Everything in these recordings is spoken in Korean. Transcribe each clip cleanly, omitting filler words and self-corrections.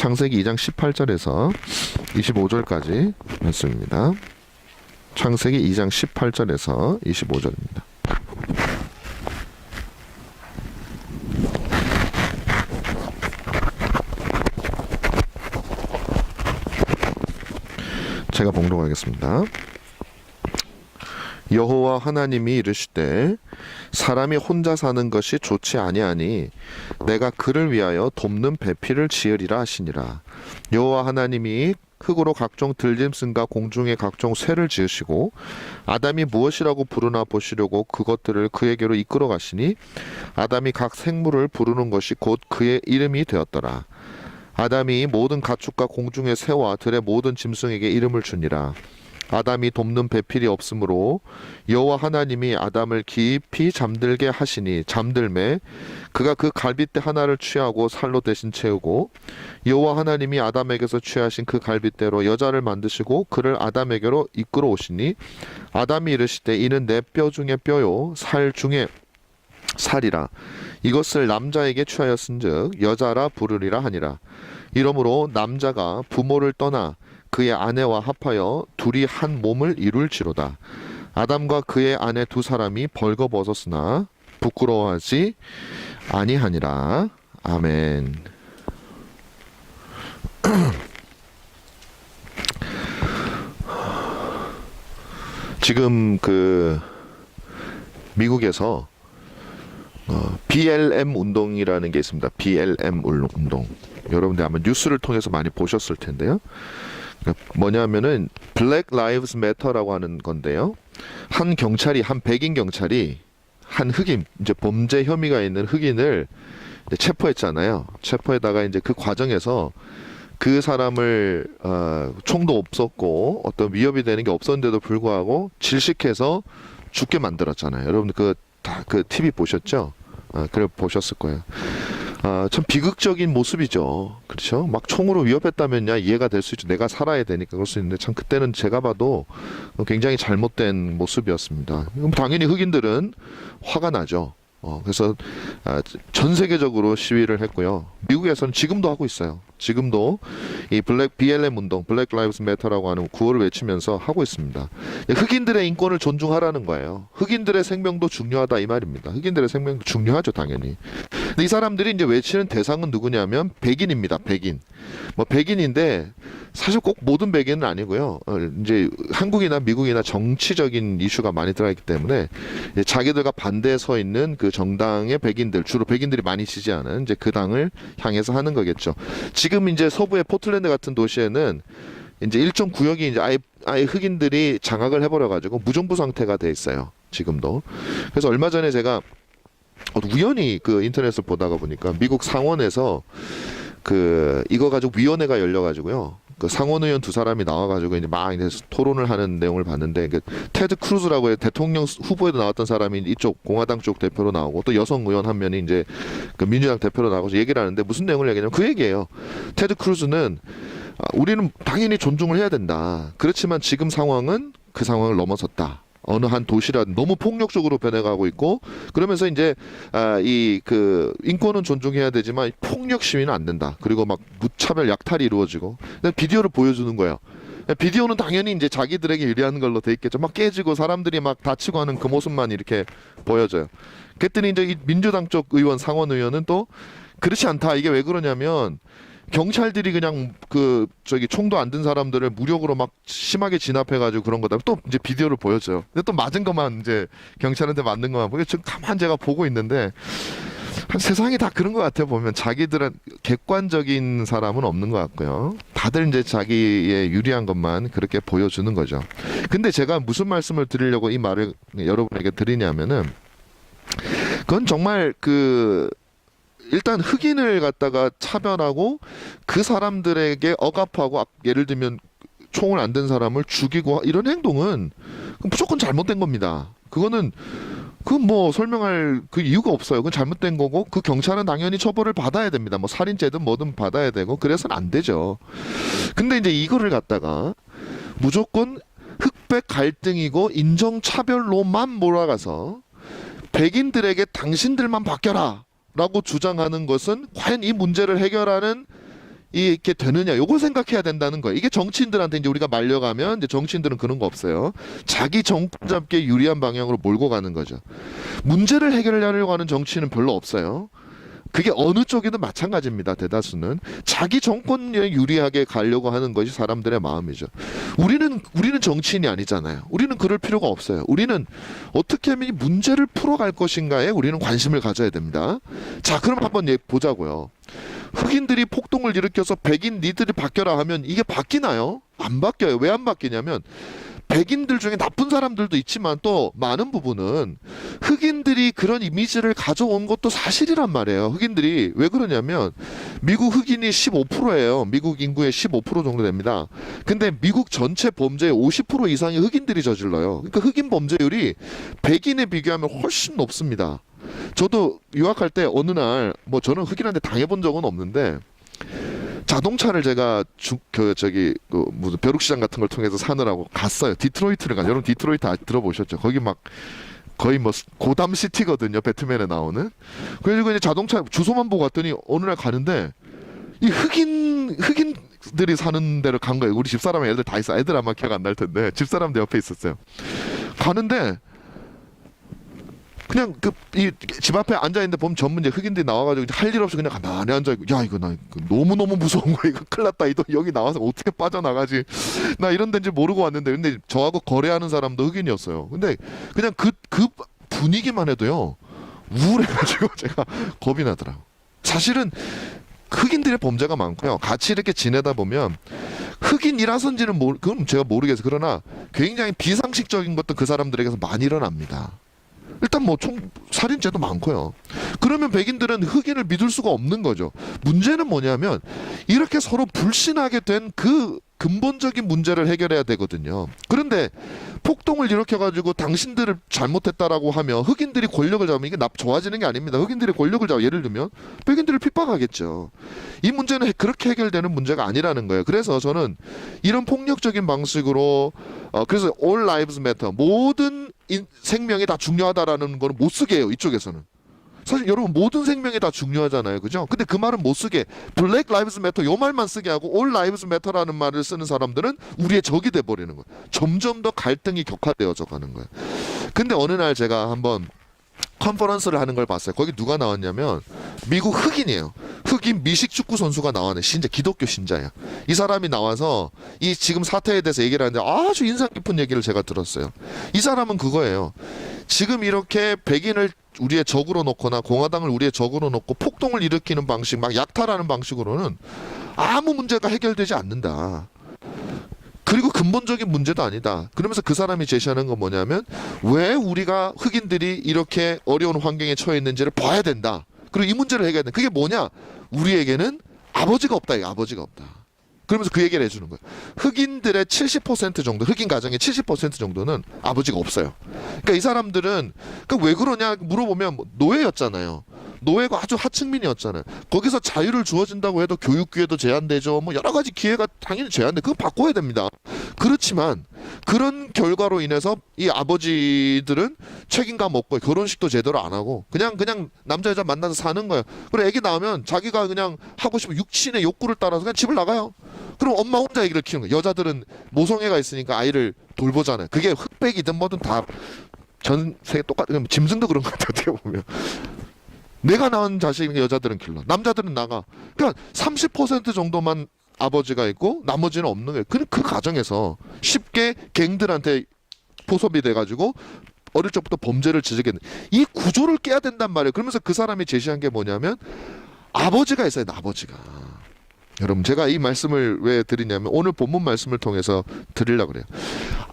창세기 2장 18절에서 25절까지 말씀입니다. 창세기 2장 18절에서 25절입니다. 제가 봉독하겠습니다. 여호와 하나님이 이르시되 사람이 혼자 사는 것이 좋지 아니하니 내가 그를 위하여 돕는 배필을 지으리라 하시니라. 여호와 하나님이 흙으로 각종 들짐승과 공중의 각종 새를 지으시고 아담이 무엇이라고 부르나 보시려고 그것들을 그에게로 이끌어 가시니 아담이 각 생물을 부르는 것이 곧 그의 이름이 되었더라. 아담이 모든 가축과 공중의 새와 들의 모든 짐승에게 이름을 주니라. 아담이 돕는 배필이 없으므로 여호와 하나님이 아담을 깊이 잠들게 하시니 잠들매 그가 그 갈빗대 하나를 취하고 살로 대신 채우고 여호와 하나님이 아담에게서 취하신 그 갈빗대로 여자를 만드시고 그를 아담에게로 이끌어 오시니 아담이 이르시되 이는 내 뼈 중에 뼈요 살 중에 살이라. 이것을 남자에게 취하였은즉 여자라 부르리라 하니라. 이러므로 남자가 부모를 떠나 그의 아내와 합하여 둘이 한 몸을 이룰지로다. 아담과 그의 아내 두 사람이 벌거벗었으나 부끄러워하지 아니하니라. 아멘. 지금 미국에서 BLM 운동이라는 게 있습니다. BLM 운동. 여러분들 아마 뉴스를 통해서 많이 보셨을 텐데요. 뭐냐면은 Black Lives Matter라고 하는 건데요. 한 백인 경찰이 한 흑인, 이제 범죄 혐의가 있는 흑인을 체포했잖아요. 체포에다가 이제 그 과정에서 그 사람을 총도 없었고 어떤 위협이 되는 게 없었는데도 불구하고 질식해서 죽게 만들었잖아요. 여러분들 그 TV 보셨죠? 그래 보셨을 거예요. 참 비극적인 모습이죠. 그렇죠? 막 총으로 위협했다면야 이해가 될 수 있죠. 내가 살아야 되니까 그럴 수 있는데 참 그때는 제가 봐도 굉장히 잘못된 모습이었습니다. 그럼 당연히 흑인들은 화가 나죠. 그래서 전 세계적으로 시위를 했고요. 미국에서는 지금도 하고 있어요. 지금도 이 BLM 운동, Black Lives Matter라고 하는 구호를 외치면서 하고 있습니다. 흑인들의 인권을 존중하라는 거예요. 흑인들의 생명도 중요하다 이 말입니다. 흑인들의 생명도 중요하죠, 당연히. 근데 이 사람들이 이제 외치는 대상은 누구냐면 백인입니다. 백인. 백인인데 사실 꼭 모든 백인은 아니고요. 이제 한국이나 미국이나 정치적인 이슈가 많이 들어있기 때문에 자기들과 반대에 서 있는 그 정당의 백인들, 주로 백인들이 많이 지지하는 이제 그 당을 향해서 하는 거겠죠. 지금 이제 서부의 포틀랜드 같은 도시에는 이제 일정 구역이 이제 아예 흑인들이 장악을 해버려가지고 무정부 상태가 돼 있어요. 지금도. 그래서 얼마 전에 제가 우연히 인터넷을 보다가 보니까 미국 상원에서 이거 가지고 위원회가 열려가지고요. 상원 의원 두 사람이 나와가지고 이제 막 이제 토론을 하는 내용을 봤는데 테드 크루즈라고 대통령 후보에도 나왔던 사람이 이쪽 공화당 쪽 대표로 나오고 또 여성 의원 한 면이 이제 민주당 대표로 나와서 얘기를 하는데 무슨 내용을 얘기하냐면 그 얘기예요. 테드 크루즈는 우리는 당연히 존중을 해야 된다. 그렇지만 지금 상황은 그 상황을 넘어섰다. 어느 한 도시라 너무 폭력적으로 변해가고 있고 그러면서 이제 인권은 존중해야 되지만 폭력 시위는 안 된다. 그리고 막 무차별 약탈이 이루어지고 비디오를 보여주는 거예요. 비디오는 당연히 이제 자기들에게 유리한 걸로 돼 있겠죠. 막 깨지고 사람들이 막 다치고 하는 그 모습만 이렇게 보여져요. 그랬더니 이제 이 민주당 쪽 의원 상원 의원은 또 그렇지 않다. 이게 왜 그러냐면 경찰들이 그냥 총도 안 든 사람들을 무력으로 막 심하게 진압해가지고 그런 거다. 또 이제 비디오를 보여줘요. 근데 또 맞은 것만 이제 경찰한테 맞는 것만 보고 지금 가만 제가 보고 있는데 세상이 다 그런 것 같아요. 보면 자기들은 객관적인 사람은 없는 것 같고요. 다들 이제 자기의 유리한 것만 그렇게 보여주는 거죠. 근데 제가 무슨 말씀을 드리려고 이 말을 여러분에게 드리냐면은 그건 정말 일단 흑인을 갖다가 차별하고 그 사람들에게 억압하고 예를 들면 총을 안 든 사람을 죽이고 이런 행동은 무조건 잘못된 겁니다. 그건 설명할 이유가 없어요. 그건 잘못된 거고 그 경찰은 당연히 처벌을 받아야 됩니다. 살인죄든 뭐든 받아야 되고 그래서는 안 되죠. 근데 이제 이거를 갖다가 무조건 흑백 갈등이고 인종차별로만 몰아가서 백인들에게 당신들만 바뀌어라 라고 주장하는 것은 과연 이 문제를 해결하는 이게 되느냐, 요걸 생각해야 된다는 거예요. 이게 정치인들한테 이제 우리가 말려가면 이제 정치인들은 그런 거 없어요. 자기 정권 잡기에 유리한 방향으로 몰고 가는 거죠. 문제를 해결하려고 하는 정치인은 별로 없어요. 그게 어느 쪽이든 마찬가지입니다. 대다수는 자기 정권에 유리하게 가려고 하는 것이 사람들의 마음이죠. 우리는 정치인이 아니잖아요. 우리는 그럴 필요가 없어요. 우리는 어떻게 하면 이 문제를 풀어갈 것인가에 우리는 관심을 가져야 됩니다. 자, 그럼 한번 보자고요. 흑인들이 폭동을 일으켜서 백인 니들이 바뀌어라 하면 이게 바뀌나요? 안 바뀌어요. 왜 안 바뀌냐면 백인들 중에 나쁜 사람들도 있지만 또 많은 부분은 흑인들이 그런 이미지를 가져온 것도 사실이란 말이에요. 흑인들이 왜 그러냐면 미국 흑인이 15%예요. 미국 인구의 15% 정도 됩니다. 근데 미국 전체 범죄의 50% 이상이 흑인들이 저질러요. 그러니까 흑인 범죄율이 백인에 비교하면 훨씬 높습니다. 저도 유학할 때 어느 날 뭐 저는 흑인한테 당해본 적은 없는데 자동차를 제가 무슨 벼룩시장 같은 걸 통해서 사느라고 갔어요. 디트로이트를 가. 여러분 디트로이트 들어보셨죠? 거기 막 거의 뭐 고담 시티거든요. 배트맨에 나오는. 그래가지고 이제 자동차 주소만 보고 갔더니 어느 날 가는데 이 흑인들이 사는 데를 간 거예요. 우리 집사람이 애들 다 있어. 애들 아마 기억 안 날 텐데 집사람들 옆에 있었어요. 가는데 그냥 이 집 앞에 앉아 있는데 보면 전부 이제 흑인들이 나와가지고 할 일 없이 그냥 가만히 앉아 있고, 야 이거 나 너무 무서운 거야. 이거 큰일 났다. 이거 여기 나와서 어떻게 빠져나가지? 나 이런 데인지 모르고 왔는데, 근데 저하고 거래하는 사람도 흑인이었어요. 근데 그냥 그 분위기만 해도요 우울해가지고 제가 겁이 나더라고. 사실은 흑인들의 범죄가 많고요. 같이 이렇게 지내다 보면 흑인이라서인지는 그건 제가 모르겠어요. 그러나 굉장히 비상식적인 것도 그 사람들에게서 많이 일어납니다. 일단 뭐 살인죄도 많고요. 그러면 백인들은 흑인을 믿을 수가 없는 거죠. 문제는 뭐냐면 이렇게 서로 불신하게 된 그 근본적인 문제를 해결해야 되거든요. 그런데 폭동을 일으켜가지고 당신들을 잘못했다라고 하면 흑인들이 권력을 잡으면 이게 좋아지는 게 아닙니다. 흑인들이 권력을 잡아 예를 들면 백인들을 핍박하겠죠. 이 문제는 그렇게 해결되는 문제가 아니라는 거예요. 그래서 저는 이런 폭력적인 방식으로 그래서 all lives matter, 모든 생명이 다 중요하다라는 거는 못 쓰게 해요. 이쪽에서는. 사실 여러분 모든 생명이 다 중요하잖아요. 그죠? 근데 그 말은 못 쓰게, Black Lives Matter 요 말만 쓰게 하고 All Lives Matter라는 말을 쓰는 사람들은 우리의 적이 돼버리는 거예요. 점점 더 갈등이 격화되어져 가는 거예요. 근데 어느 날 제가 한번 컨퍼런스를 하는 걸 봤어요. 거기 누가 나왔냐면 미국 흑인이에요. 흑인 미식 축구 선수가 나왔네. 기독교 신자야. 이 사람이 나와서 이 지금 사태에 대해서 얘기를 하는데 아주 인상 깊은 얘기를 제가 들었어요. 이 사람은 그거예요. 지금 이렇게 백인을 우리의 적으로 놓거나 공화당을 우리의 적으로 놓고 폭동을 일으키는 방식, 막 약탈하는 방식으로는 아무 문제가 해결되지 않는다. 그리고 근본적인 문제도 아니다. 그러면서 그 사람이 제시하는 건 뭐냐면 왜 우리가 흑인들이 이렇게 어려운 환경에 처해 있는지를 봐야 된다. 그리고 이 문제를 해결해야 된다. 그게 뭐냐? 우리에게는 아버지가 없다. 아버지가 없다. 그러면서 그 얘기를 해주는 거예요. 흑인들의 70% 정도, 흑인 가정의 70% 정도는 아버지가 없어요. 그러니까 이 사람들은 왜 그러냐 물어보면 노예였잖아요. 노예가 아주 하층민이었잖아요. 거기서 자유를 주어진다고 해도 교육 기회도 제한되죠. 뭐 여러 가지 기회가 당연히 제한돼. 그거 바꿔야 됩니다. 그렇지만 그런 결과로 인해서 이 아버지들은 책임감 없고 결혼식도 제대로 안 하고 그냥 남자 여자 만나서 사는 거예요. 그리고 애기 나오면 자기가 그냥 하고 싶은 육신의 욕구를 따라서 그냥 집을 나가요. 그럼 엄마 혼자 애기를 키우는 거예요. 여자들은 모성애가 있으니까 아이를 돌보잖아요. 그게 흑백이든 뭐든 다 전 세계 똑같은, 짐승도 그런 것 같아요. 어떻게 보면. 내가 낳은 자식이니까 여자들은 길러. 남자들은 나가. 그러니까 30% 정도만 아버지가 있고 나머지는 없는 거예요. 그 가정에서 쉽게 갱들한테 포섭이 돼가지고 어릴 적부터 범죄를 저지르는 이 구조를 깨야 된단 말이에요. 그러면서 그 사람이 제시한 게 뭐냐면 아버지가 있어야 돼. 아버지가. 여러분 제가 이 말씀을 왜 드리냐면 오늘 본문 말씀을 통해서 드리려고 그래요.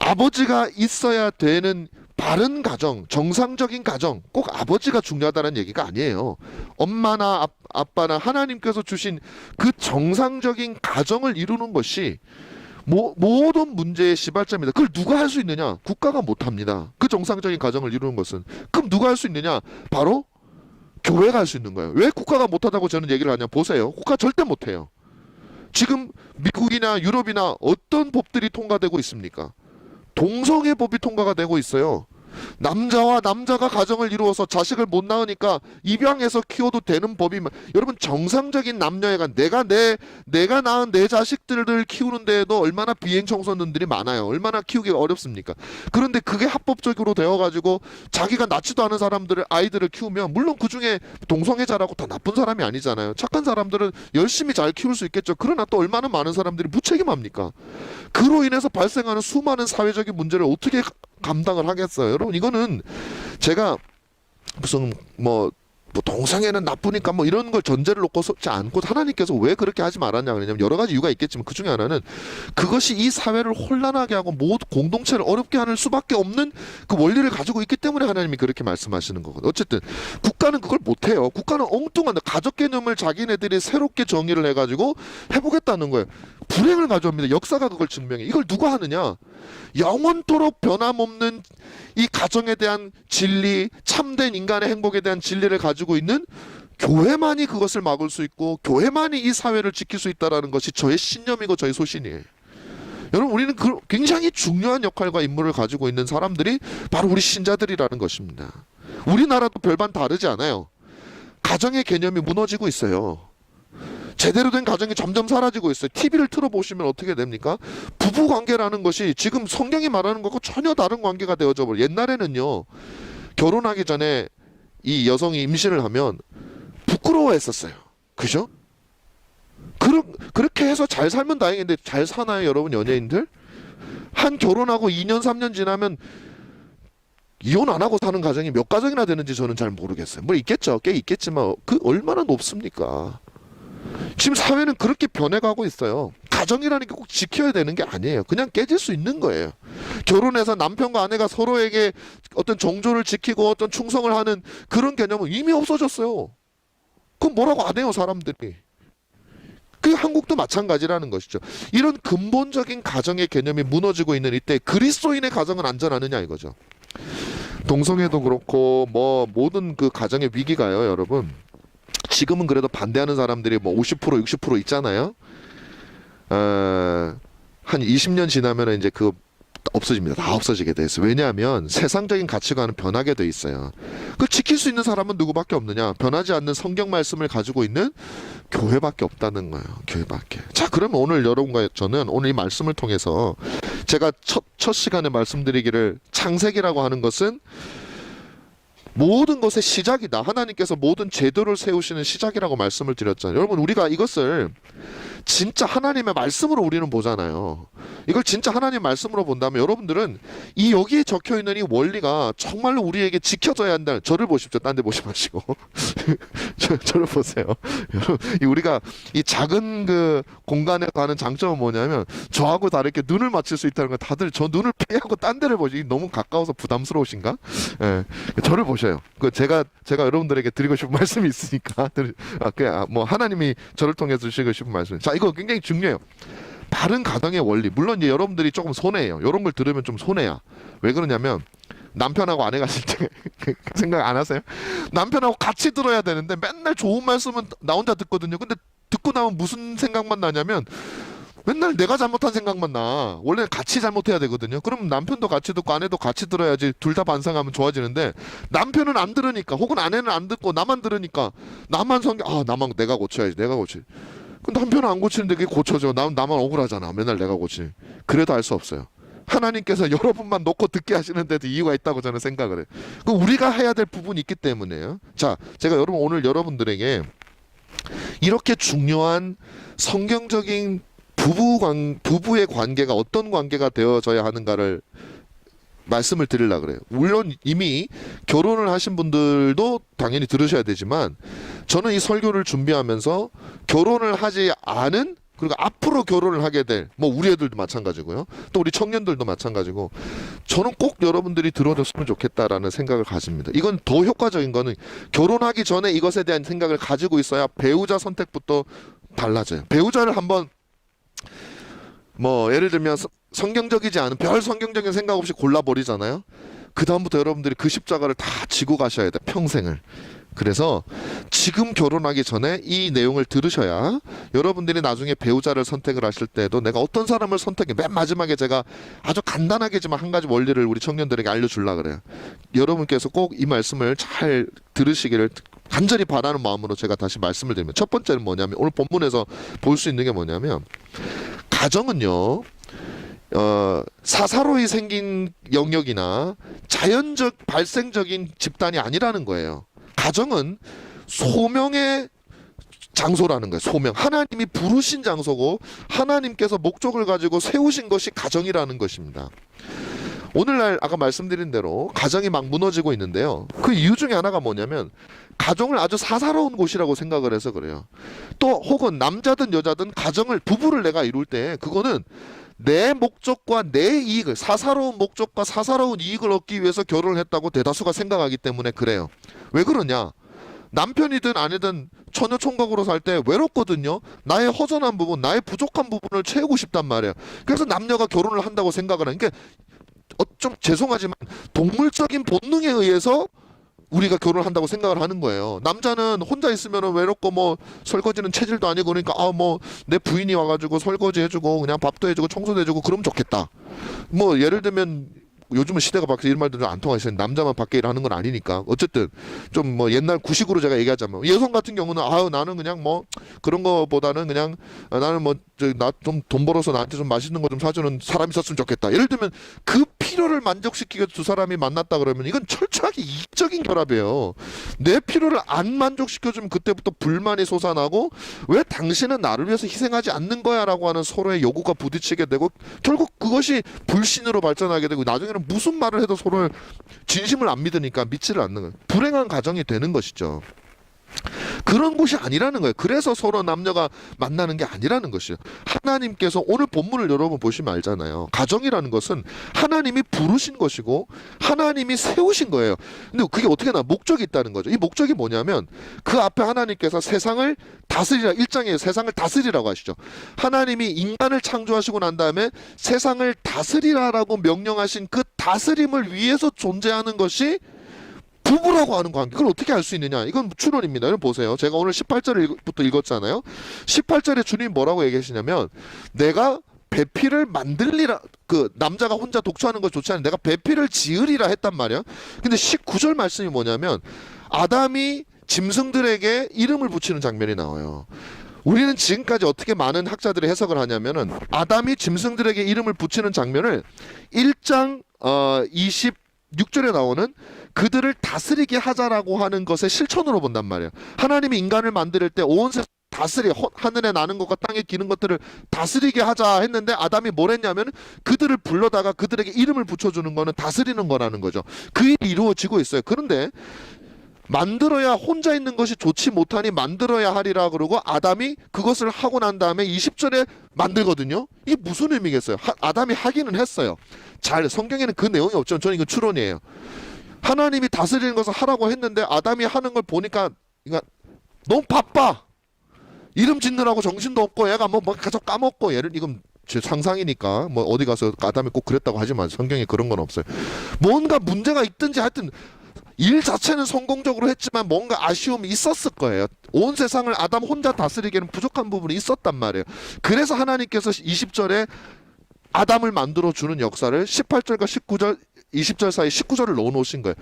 아버지가 있어야 되는 바른 가정, 정상적인 가정, 꼭 아버지가 중요하다는 얘기가 아니에요. 엄마나 아빠나 하나님께서 주신 그 정상적인 가정을 이루는 것이 모든 문제의 시발점입니다. 그걸 누가 할 수 있느냐? 국가가 못합니다. 그 정상적인 가정을 이루는 것은. 그럼 누가 할 수 있느냐? 바로 교회가 할 수 있는 거예요. 왜 국가가 못하다고 저는 얘기를 하냐? 보세요. 국가 절대 못해요. 지금 미국이나 유럽이나 어떤 법들이 통과되고 있습니까? 동성애 법이 통과가 되고 있어요. 남자와 남자가 가정을 이루어서 자식을 못 낳으니까 입양해서 키워도 되는 법이 여러분 정상적인 남녀애가 내가 낳은 내 자식들을 키우는 데에도 얼마나 비행 청소년들이 많아요. 얼마나 키우기가 어렵습니까? 그런데 그게 합법적으로 되어가지고 자기가 낳지도 않은 사람들을 아이들을 키우면 물론 그 중에 동성애자라고 다 나쁜 사람이 아니잖아요. 착한 사람들은 열심히 잘 키울 수 있겠죠. 그러나 또 얼마나 많은 사람들이 무책임합니까? 그로 인해서 발생하는 수많은 사회적인 문제를 어떻게 감당을 하겠어요? 여러분 이거는 제가 무슨 뭐 동성애는 나쁘니까 뭐 이런 걸 전제를 놓고 지 않고 하나님께서 왜 그렇게 하지 말았냐 그러냐면 여러 가지 이유가 있겠지만 그 중에 하나는 그것이 이 사회를 혼란하게 하고 모두 공동체를 어렵게 하는 수밖에 없는 그 원리를 가지고 있기 때문에 하나님이 그렇게 말씀하시는 거거든요. 어쨌든 국가는 그걸 못해요. 국가는 엉뚱한 가족 개념을 자기네들이 새롭게 정의를 해가지고 해보겠다는 거예요. 불행을 가져옵니다. 역사가 그걸 증명해. 이걸 누가 하느냐? 영원토록 변함없는 이 가정에 대한 진리, 참된 인간의 행복에 대한 진리를 가지고 있는 교회만이 그것을 막을 수 있고 교회만이 이 사회를 지킬 수 있다는 것이 저의 신념이고 저의 소신이에요. 여러분 우리는 굉장히 중요한 역할과 임무를 가지고 있는 사람들이 바로 우리 신자들이라는 것입니다. 우리나라도 별반 다르지 않아요. 가정의 개념이 무너지고 있어요. 제대로 된 가정이 점점 사라지고 있어요. TV를 틀어보시면 어떻게 됩니까? 부부 관계라는 것이 지금 성경이 말하는 것과 전혀 다른 관계가 되어져 버려요. 옛날에는요. 결혼하기 전에 이 여성이 임신을 하면 부끄러워했었어요. 그죠? 그렇게 해서 잘 살면 다행인데 잘 사나요 여러분 연예인들? 한 결혼하고 2년 3년 지나면 이혼 안 하고 사는 가정이 몇 가정이나 되는지 저는 잘 모르겠어요. 뭐 있겠죠. 꽤 있겠지만 그 얼마나 높습니까? 지금 사회는 그렇게 변해가고 있어요. 가정이라는 게 꼭 지켜야 되는 게 아니에요. 그냥 깨질 수 있는 거예요. 결혼해서 남편과 아내가 서로에게 어떤 정조를 지키고 어떤 충성을 하는 그런 개념은 이미 없어졌어요. 그럼 뭐라고 안 해요, 사람들이. 그 한국도 마찬가지라는 것이죠. 이런 근본적인 가정의 개념이 무너지고 있는 이때 그리스도인의 가정은 안전하느냐 이거죠. 동성애도 그렇고 뭐 모든 그 가정의 위기가요, 여러분. 지금은 그래도 반대하는 사람들이 뭐 50% 60% 있잖아요. 한 20년 지나면 이제 그 없어집니다. 다 없어지게 돼 있어요. 왜냐하면 세상적인 가치관은 변하게 돼 있어요. 그 지킬 수 있는 사람은 누구밖에 없느냐? 변하지 않는 성경 말씀을 가지고 있는 교회밖에 없다는 거예요. 교회밖에. 자, 그러면 오늘 여러분과 저는 오늘 이 말씀을 통해서 제가 첫 시간에 말씀드리기를 창세기라고 하는 것은 모든 것의 시작이다. 하나님께서 모든 제도를 세우시는 시작이라고 말씀을 드렸잖아요. 여러분 우리가 이것을 진짜 하나님의 말씀으로 우리는 보잖아요. 이걸 진짜 하나님의 말씀으로 본다면 여러분들은 이 여기에 적혀있는 이 원리가 정말로 우리에게 지켜져야 한다는 저를 보십시오. 딴 데 보지 마시고 저를 보세요. 우리가 이 작은 그 공간에 가는 장점은 뭐냐면 저하고 다르게 눈을 맞출 수 있다는 건 다들 저 눈을 피하고 딴 데를 보지 너무 가까워서 부담스러우신가? 예, 저를 보셔요. 그 제가 여러분들에게 드리고 싶은 말씀이 있으니까 뭐 하나님이 저를 통해서 주시고 싶은 말씀. 자, 이거 굉장히 중요해요. 바른 가정의 원리. 물론 이제 여러분들이 조금 손해예요. 이런 걸 들으면 좀 손해야. 왜 그러냐면 남편하고 아내가 진짜 생각 안 하세요? 남편하고 같이 들어야 되는데 맨날 좋은 말씀은 나 혼자 듣거든요. 근데 듣고 나면 무슨 생각만 나냐면 맨날 내가 잘못한 생각만 나. 원래는 같이 잘못해야 되거든요. 그럼 남편도 같이 듣고 아내도 같이 들어야지 둘 다 반성하면 좋아지는데 남편은 안 들으니까 혹은 아내는 안 듣고 나만 들으니까 나만 나만 내가 고쳐야지. 내가 고치. 근데 남편은 안 고치는데 그게 고쳐져. 나만 억울하잖아. 맨날 내가 고치. 그래도 알 수 없어요. 하나님께서 여러분만 놓고 듣게 하시는데도 이유가 있다고 저는 생각을 해요. 그 우리가 해야 될 부분이 있기 때문에요. 자, 제가 오늘 여러분들에게 이렇게 중요한 성경적인 부부의 관계가 어떤 관계가 되어져야 하는가를 말씀을 드리려고 그래요. 물론 이미 결혼을 하신 분들도 당연히 들으셔야 되지만 저는 이 설교를 준비하면서 결혼을 하지 않은 그리고 앞으로 결혼을 하게 될 뭐 우리 애들도 마찬가지고요. 또 우리 청년들도 마찬가지고 저는 꼭 여러분들이 들어줬으면 좋겠다라는 생각을 가집니다. 이건 더 효과적인 거는 결혼하기 전에 이것에 대한 생각을 가지고 있어야 배우자 선택부터 달라져요. 배우자를 한번 뭐 예를 들면 성경적이지 않은 별 성경적인 생각 없이 골라버리잖아요. 그 다음부터 여러분들이 그 십자가를 다 지고 가셔야 돼. 평생을. 그래서 지금 결혼하기 전에 이 내용을 들으셔야 여러분들이 나중에 배우자를 선택을 하실 때도 내가 어떤 사람을 선택해, 맨 마지막에 제가 아주 간단하게지만 한 가지 원리를 우리 청년들에게 알려주려고 그래요. 여러분께서 꼭 이 말씀을 잘 들으시기를 간절히 바라는 마음으로 제가 다시 말씀을 드리면, 첫 번째는 뭐냐면, 오늘 본문에서 볼 수 있는 게 뭐냐면, 가정은요 사사로이 생긴 영역이나 자연적 발생적인 집단이 아니라는 거예요. 가정은 소명의 장소라는 거예요. 소명. 하나님이 부르신 장소고 하나님께서 목적을 가지고 세우신 것이 가정이라는 것입니다. 오늘날 아까 말씀드린 대로 가정이 막 무너지고 있는데요. 그 이유 중에 하나가 뭐냐면 가정을 아주 사사로운 곳이라고 생각을 해서 그래요. 또 혹은 남자든 여자든 가정을, 부부를 내가 이룰 때 그거는 내 목적과 내 이익을, 사사로운 목적과 사사로운 이익을 얻기 위해서 결혼을 했다고 대다수가 생각하기 때문에 그래요. 왜 그러냐? 남편이든 아내든 처녀 총각으로 살 때 외롭거든요. 나의 허전한 부분, 나의 부족한 부분을 채우고 싶단 말이에요. 그래서 남녀가 결혼을 한다고 생각을 하는 게, 좀 죄송하지만 동물적인 본능에 의해서 우리가 결혼을 한다고 생각을 하는 거예요. 남자는 혼자 있으면 외롭고 뭐 설거지는 체질도 아니고 그러니까 뭐 내 부인이 와가지고 설거지 해주고 그냥 밥도 해주고 청소도 해주고 그러면 좋겠다. 뭐 예를 들면 요즘은 시대가 바뀌어서 이런 말도 좀 안 통하시는, 남자만 밖에 일하는 건 아니니까 어쨌든 좀 뭐 옛날 구식으로 제가 얘기하자면, 여성 같은 경우는 나는 그냥 뭐 그런 거보다는 그냥 나는 뭐 나 좀 돈 벌어서 나한테 좀 맛있는 거 좀 사주는 사람이 있었으면 좋겠다. 예를 들면 그 필요를 만족시키기 위해서 두 사람이 만났다 그러면 이건 철저하게 이익적인 결합이에요. 내 필요를 안 만족시켜주면 그때부터 불만이 솟아나고, 왜 당신은 나를 위해서 희생하지 않는 거야라고 하는 서로의 요구가 부딪히게 되고, 결국 그것이 불신으로 발전하게 되고, 나중에는 무슨 말을 해도 서로를 진심을 안 믿으니까 믿지를 않는 거예요. 불행한 가정이 되는 것이죠. 그런 곳이 아니라는 거예요. 그래서 서로 남녀가 만나는 게 아니라는 것이에요. 하나님께서, 오늘 본문을 여러분 보시면 알잖아요. 가정이라는 것은 하나님이 부르신 것이고 하나님이 세우신 거예요. 근데 그게 어떻게 목적이 있다는 거죠. 이 목적이 뭐냐면, 그 앞에 하나님께서 세상을 다스리라, 1장에 세상을 다스리라고 하시죠. 하나님이 인간을 창조하시고 난 다음에 세상을 다스리라라고 명령하신 그 다스림을 위해서 존재하는 것이 부부라고 하는 관계. 그걸 어떻게 알 수 있느냐? 이건 추론입니다. 여러분 보세요. 제가 오늘 18절부터 읽었잖아요. 18절에 주님이 뭐라고 얘기하시냐면, 내가 배필을 만들리라, 그 남자가 혼자 독처하는 거 좋지 않은데 내가 배필을 지으리라 했단 말이야. 근데 19절 말씀이 뭐냐면, 아담이 짐승들에게 이름을 붙이는 장면이 나와요. 우리는 지금까지 어떻게 많은 학자들이 해석을 하냐면은, 아담이 짐승들에게 이름을 붙이는 장면을 1장 26절에 나오는 그들을 다스리게 하자라고 하는 것의 실천으로 본단 말이에요. 하나님이 인간을 만들 때 온 세상 다스리, 하늘에 나는 것과 땅에 기는 것들을 다스리게 하자 했는데, 아담이 뭘 했냐면 그들을 불러다가 그들에게 이름을 붙여주는 거는 다스리는 거라는 거죠. 그 일이 이루어지고 있어요. 그런데 만들어야, 혼자 있는 것이 좋지 못하니 만들어야 하리라 그러고 아담이 그것을 하고 난 다음에 20절에 만들거든요. 이게 무슨 의미겠어요? 아담이 하기는 했어요. 잘, 성경에는 그 내용이 없지만 저는 이거 추론이에요. 하나님이 다스리는 것을 하라고 했는데 아담이 하는 걸 보니까, 그러니까 너무 바빠. 이름 짓느라고 정신도 없고, 얘가 뭐 계속 까먹고, 이건 제 상상이니까 뭐 어디 가서 아담이 꼭 그랬다고 하지만 성경에 그런 건 없어요. 뭔가 문제가 있든지 하여튼 일 자체는 성공적으로 했지만 뭔가 아쉬움이 있었을 거예요. 온 세상을 아담 혼자 다스리기에는 부족한 부분이 있었단 말이에요. 그래서 하나님께서 20절에 아담을 만들어주는 역사를 18절과 19절, 20절 사이 19절을 넣어놓으신 거예요.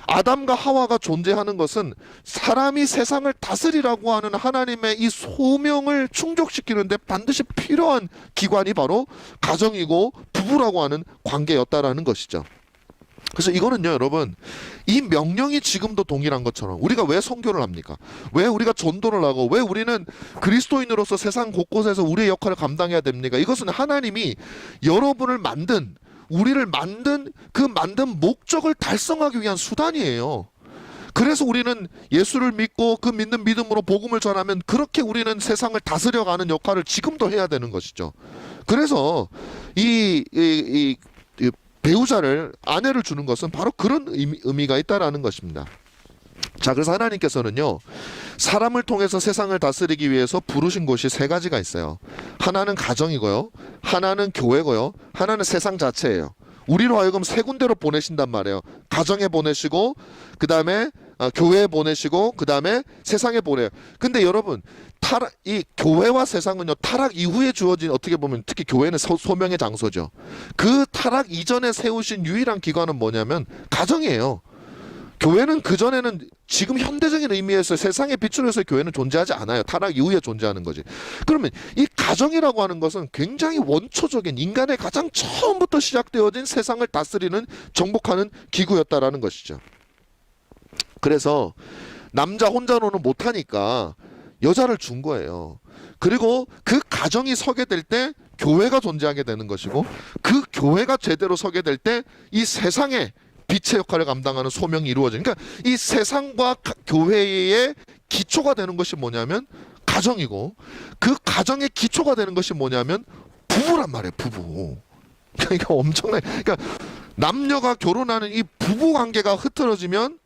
아담과 하와가 존재하는 것은 사람이 세상을 다스리라고 하는 하나님의 이 소명을 충족시키는데 반드시 필요한 기관이 바로 가정이고 부부라고 하는 관계였다라는 것이죠. 그래서 이거는요, 여러분, 이 명령이 지금도 동일한 것처럼, 우리가 왜 선교를 합니까? 왜 우리가 전도를 하고, 왜 우리는 그리스도인으로서 세상 곳곳에서 우리의 역할을 감당해야 됩니까? 이것은 하나님이 여러분을 만든, 우리를 만든 그 만든 목적을 달성하기 위한 수단이에요. 그래서 우리는 예수를 믿고 그 믿는 믿음으로 복음을 전하면 그렇게 우리는 세상을 다스려가는 역할을 지금도 해야 되는 것이죠. 그래서 이 배우자를, 아내를 주는 것은 바로 그런 의미가 있다라는 것입니다. 자, 그래서 하나님께서는요, 사람을 통해서 세상을 다스리기 위해서 부르신 곳이 세 가지가 있어요. 하나는 가정이고요, 하나는 교회고요, 하나는 세상 자체예요. 우리로 하여금 세 군데로 보내신단 말이에요. 가정에 보내시고, 그 다음에 교회에 보내시고 그 다음에 세상에 보내요. 근데 여러분 이 교회와 세상은요 타락 이후에 주어진 어떻게 보면 특히 교회는 소명의 장소죠. 그 타락 이전에 세우신 유일한 기관은 뭐냐면 가정이에요. 교회는 그전에는 지금 현대적인 의미에서 세상의 빛으로 해서 교회는 존재하지 않아요. 타락 이후에 존재하는 거지. 그러면 이 가정이라고 하는 것은 굉장히 원초적인 인간의 가장 처음부터 시작되어진 세상을 다스리는 정복하는 기구였다라는 것이죠. 그래서 남자 혼자로는 못하니까 여자를 준 거예요. 그리고 그 가정이 서게 될 때 교회가 존재하게 되는 것이고 그 교회가 제대로 서게 될 때 이 세상에 빛의 역할을 감당하는 소명이 이루어지는 그러니까 이 세상과 교회의 기초가 되는 것이 뭐냐면 가정이고 그 가정의 기초가 되는 것이 뭐냐면 부부란 말이에요. 부부. 그러니까 엄청나게 그러니까 남녀가 결혼하는 이 부부 관계가 흐트러지면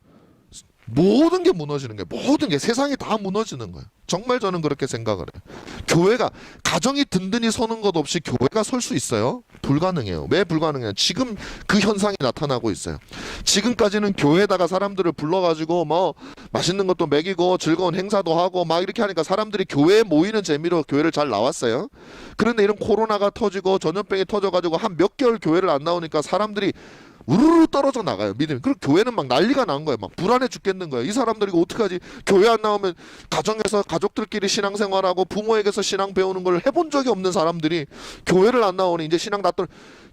모든 게 무너지는 거예요. 모든 게 세상이 다 무너지는 거예요. 정말 저는 그렇게 생각을 해요. 교회가 가정이 든든히 서는 것 없이 교회가 설 수 있어요? 불가능해요. 왜 불가능해요? 지금 그 현상이 나타나고 있어요. 지금까지는 교회에다가 사람들을 불러가지고 뭐 맛있는 것도 먹이고 즐거운 행사도 하고 막 이렇게 하니까 사람들이 교회에 모이는 재미로 교회를 잘 나왔어요. 그런데 이런 코로나가 터지고 전염병이 터져가지고 한 몇 개월 교회를 안 나오니까 사람들이 우르르 떨어져 나가요. 믿음이. 그리고 교회는 막 난리가 난 거예요. 막 불안해 죽겠는 거예요. 이 사람들이 어떡하지? 교회 안 나오면 가정에서 가족들끼리 신앙생활하고 부모에게서 신앙 배우는 걸 해본 적이 없는 사람들이 교회를 안 나오니 이제 신앙 다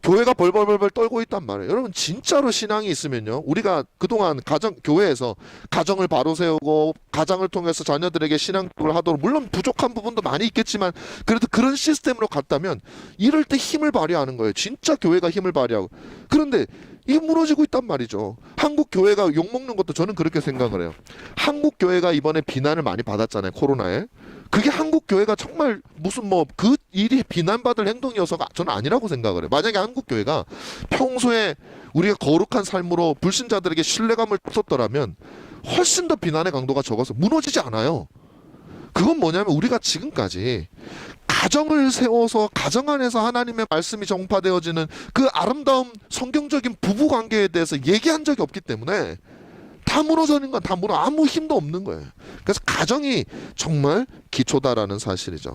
교회가 벌벌벌벌 떨고 있단 말이에요. 여러분 진짜로 신앙이 있으면요. 우리가 그동안 교회에서 가정을 바로 세우고 가정을 통해서 자녀들에게 신앙교육을 하도록 물론 부족한 부분도 많이 있겠지만 그래도 그런 시스템으로 갔다면 이럴 때 힘을 발휘하는 거예요. 진짜 교회가 힘을 발휘하고. 그런데 이게 무너지고 있단 말이죠. 한국 교회가 욕먹는 것도 저는 그렇게 생각을 해요. 한국 교회가 이번에 비난을 많이 받았잖아요. 코로나에. 그게 한국 교회가 정말 무슨 뭐 그 일이 비난받을 행동이어서가 저는 아니라고 생각을 해요. 만약에 한국 교회가 평소에 우리가 거룩한 삶으로 불신자들에게 신뢰감을 줬더라면 훨씬 더 비난의 강도가 적어서 무너지지 않아요. 그건 뭐냐면 우리가 지금까지 가정을 세워서 가정 안에서 하나님의 말씀이 전파되어지는 그 아름다운 성경적인 부부 관계에 대해서 얘기한 적이 없기 때문에 다 무너지는 건 다 아무 힘도 없는 거예요. 그래서 가정이 정말 기초다라는 사실이죠.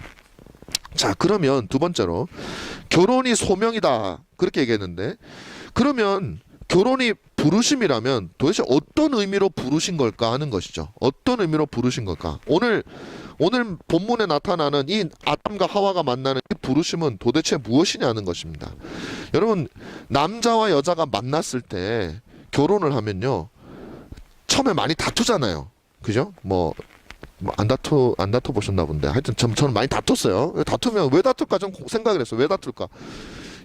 자, 그러면 두 번째로 결혼이 소명이다 그렇게 얘기했는데 그러면 결혼이 부르심이라면 도대체 어떤 의미로 부르신 걸까 하는 것이죠. 어떤 의미로 부르신 걸까? 오늘 본문에 나타나는 이 아담과 하와가 만나는 이 부르심은 도대체 무엇이냐는 것입니다. 여러분 남자와 여자가 만났을 때 결혼을 하면요 처음에 많이 다투잖아요. 그죠? 안 다투 보셨나 본데 하여튼 저는 많이 다퉜어요. 다투면 왜 다툴까 좀 생각을 했어요. 왜 다툴까?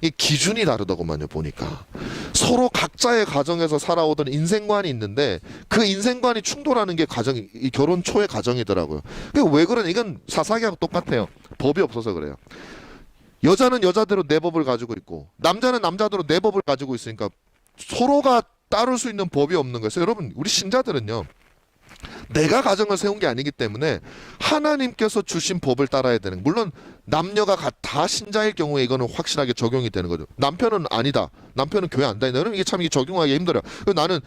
이 기준이 다르더구만요. 보니까 서로 각자의 가정에서 살아오던 인생관이 있는데 그 인생관이 충돌하는 게 이 결혼 초의 가정이더라고요. 왜 그러냐? 이건 사사기하고 똑같아요. 법이 없어서 그래요. 여자는 여자대로 내 법을 가지고 있고 남자는 남자대로 내 법을 가지고 있으니까 서로가 따를 수 있는 법이 없는 거예요. 여러분 우리 신자들은요. 내가 가정을 세운 게 아니기 때문에 하나님께서 주신 법을 따라야 되는 물론 남녀가 다 신자일 경우에 이거는 확실하게 적용이 되는 거죠. 남편은 아니다. 남편은 교회 안 다닌다. 그러면 이게 적용하기 힘들어요. 나는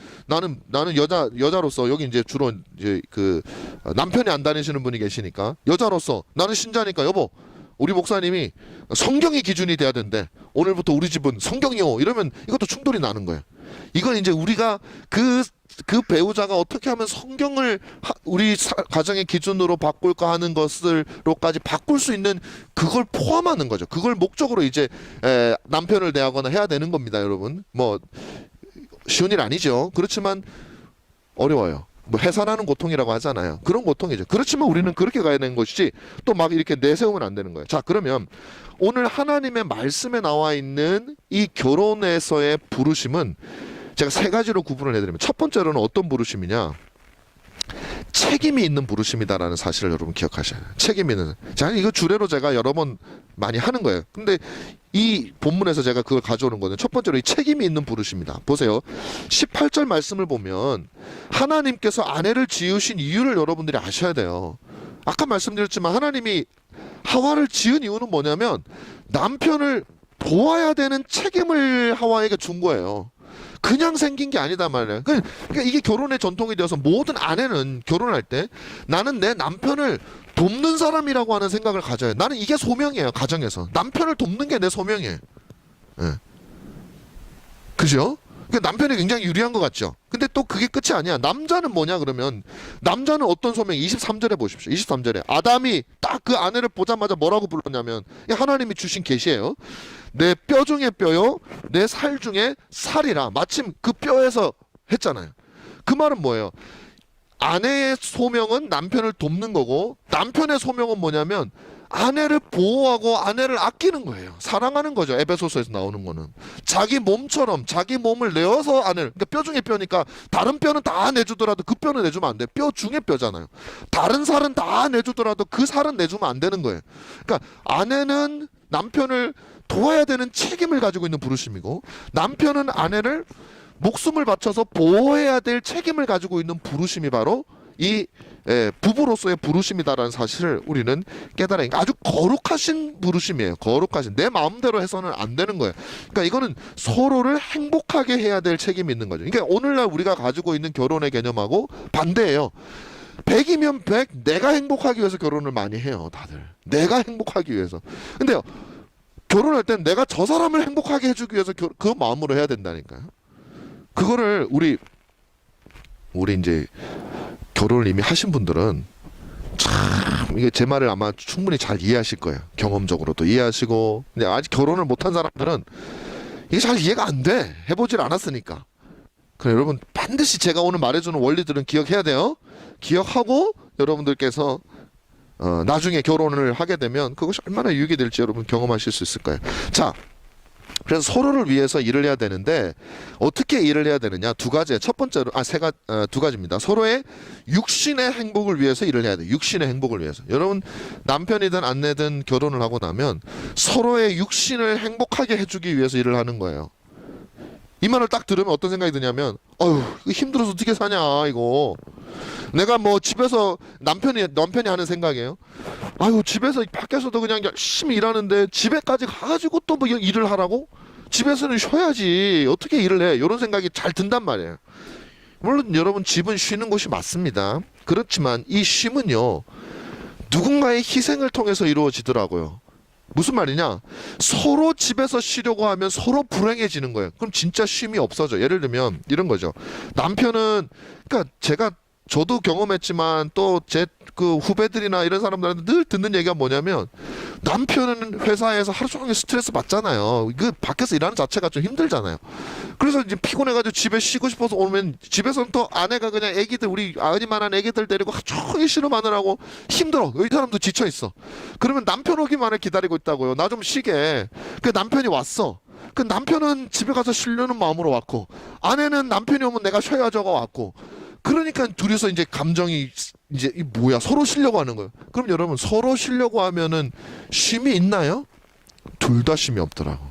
여자로서 여기 이제 주로 이제 그 남편이 안 다니시는 분이 계시니까 여자로서 나는 신자니까 여보 우리 목사님이 성경이 기준이 돼야 된대. 오늘부터 우리 집은 성경이요. 이러면 이것도 충돌이 나는 거예요. 이건 이제 우리가 그 배우자가 어떻게 하면 성경을 우리 가정의 기준으로 바꿀까 하는 것으로까지 바꿀 수 있는 그걸 포함하는 거죠. 그걸 목적으로 이제 남편을 대하거나 해야 되는 겁니다, 여러분. 쉬운 일 아니죠. 그렇지만 어려워요. 해산하는 고통이라고 하잖아요. 그런 고통이죠. 그렇지만 우리는 그렇게 가야 되는 것이지 또 막 이렇게 내세우면 안 되는 거예요. 자, 그러면 오늘 하나님의 말씀에 나와 있는 이 결혼에서의 부르심은 제가 세 가지로 구분을 해드리면 첫 번째로는 어떤 부르심이냐? 책임이 있는 부르심이다라는 사실을 여러분 기억하셔야 돼요. 책임 있는. 자, 이거 주례로 제가 여러 번 많이 하는 거예요. 근데 이 본문에서 제가 그걸 가져오는 거는 첫 번째로 이 책임이 있는 부르심이다. 보세요. 18절 말씀을 보면 하나님께서 아내를 지으신 이유를 여러분들이 아셔야 돼요. 아까 말씀드렸지만 하나님이 하와를 지은 이유는 뭐냐면 남편을 도와야 되는 책임을 하와에게 준 거예요. 그냥 생긴 게 아니다 말이야. 그러니까 이게 결혼의 전통이 되어서 모든 아내는 결혼할 때 나는 내 남편을 돕는 사람이라고 하는 생각을 가져요. 나는 이게 소명이에요. 가정에서 남편을 돕는 게 내 소명이에요. 예. 그죠? 그러니까 남편이 굉장히 유리한 것 같죠. 근데 또 그게 끝이 아니야. 남자는 뭐냐 그러면 남자는 어떤 소명? 23절에 보십시오. 23절에 아담이 딱 그 아내를 보자마자 뭐라고 불렀냐면, 하나님이 주신 계시예요. 내 뼈 중에 뼈요, 내 살 중에 살이라. 마침 그 뼈에서 했잖아요. 그 말은 뭐예요? 아내의 소명은 남편을 돕는 거고, 남편의 소명은 뭐냐면 아내를 보호하고 아내를 아끼는 거예요. 사랑하는 거죠. 에베소서에서 나오는 거는 자기 몸처럼 자기 몸을 내어서 아내를, 그러니까 뼈 중에 뼈니까 다른 뼈는 다 내주더라도 그 뼈는 내주면 안 돼. 뼈 중에 뼈잖아요. 다른 살은 다 내주더라도 그 살은 내주면 안 되는 거예요. 그러니까 아내는 남편을 도와야 되는 책임을 가지고 있는 부르심이고, 남편은 아내를 목숨을 바쳐서 보호해야 될 책임을 가지고 있는 부르심이 바로 이 부부로서의 부르심이다라는 사실을 우리는 깨달아야, 아주 거룩하신 부르심이에요. 거룩하신, 내 마음대로 해서는 안 되는 거예요. 그러니까 이거는 서로를 행복하게 해야 될 책임이 있는 거죠. 그러니까 오늘날 우리가 가지고 있는 결혼의 개념하고 반대예요. 100이면 100, 내가 행복하기 위해서 결혼을 많이 해요. 다들 내가 행복하기 위해서. 근데요, 결혼할 땐 내가 저 사람을 행복하게 해주기 위해서 그 마음으로 해야 된다니까요. 그거를 우리 이제 결혼을 이미 하신 분들은 참, 이게 제 말을 아마 충분히 잘 이해하실 거예요. 경험적으로도 이해하시고. 근데 아직 결혼을 못한 사람들은 이게 잘 이해가 안 돼. 해보질 않았으니까. 그래, 여러분 반드시 제가 오늘 말해주는 원리들은 기억해야 돼요. 기억하고 여러분들께서 나중에 결혼을 하게 되면 그것이 얼마나 유익이 될지 여러분 경험하실 수 있을 거예요. 자, 그래서 서로를 위해서 일을 해야 되는데 어떻게 일을 해야 되느냐? 두 가지. 첫 번째로 두 가지입니다. 서로의 육신의 행복을 위해서 일을 해야 돼요. 육신의 행복을 위해서. 여러분 남편이든 아내든 결혼을 하고 나면 서로의 육신을 행복하게 해주기 위해서 일을 하는 거예요. 이 말을 딱 들으면 어떤 생각이 드냐면, 어휴, 힘들어서 어떻게 사냐 이거. 내가 뭐 집에서 남편이 하는 생각이에요. 아유, 집에서 밖에서도 그냥 열심히 일하는데 집에까지 가가지고 또 뭐 일을 하라고? 집에서는 쉬어야지 어떻게 일을 해? 이런 생각이 잘 든단 말이에요. 물론 여러분 집은 쉬는 곳이 맞습니다. 그렇지만 이 쉼은요, 누군가의 희생을 통해서 이루어지더라고요. 무슨 말이냐? 서로 집에서 쉬려고 하면 서로 불행해지는 거예요. 그럼 진짜 쉼이 없어져. 예를 들면 이런 거죠. 남편은, 그러니까 저도 경험했지만 또 제 그 후배들이나 이런 사람들한테 늘 듣는 얘기가 뭐냐면, 남편은 회사에서 하루 종일 스트레스 받잖아요. 그 밖에서 일하는 자체가 좀 힘들잖아요. 그래서 이제 피곤해가지고 집에 쉬고 싶어서 오면 집에서는 또 아내가 그냥 애기들, 우리 아니만한 애기들 데리고 하루 종일 씨름하느라고 힘들어. 이 사람도 지쳐 있어. 그러면 남편 오기만을 기다리고 있다고요. 나 좀 쉬게. 그 남편이 왔어. 그 남편은 집에 가서 쉬려는 마음으로 왔고, 아내는 남편이 오면 내가 쉬어야죠가 왔고. 그러니까 둘이서 이제 감정이 이제 뭐야, 서로 쉬려고 하는 거예요. 그럼 여러분 서로 쉬려고 하면은 쉼이 있나요? 둘 다 쉼이 없더라고.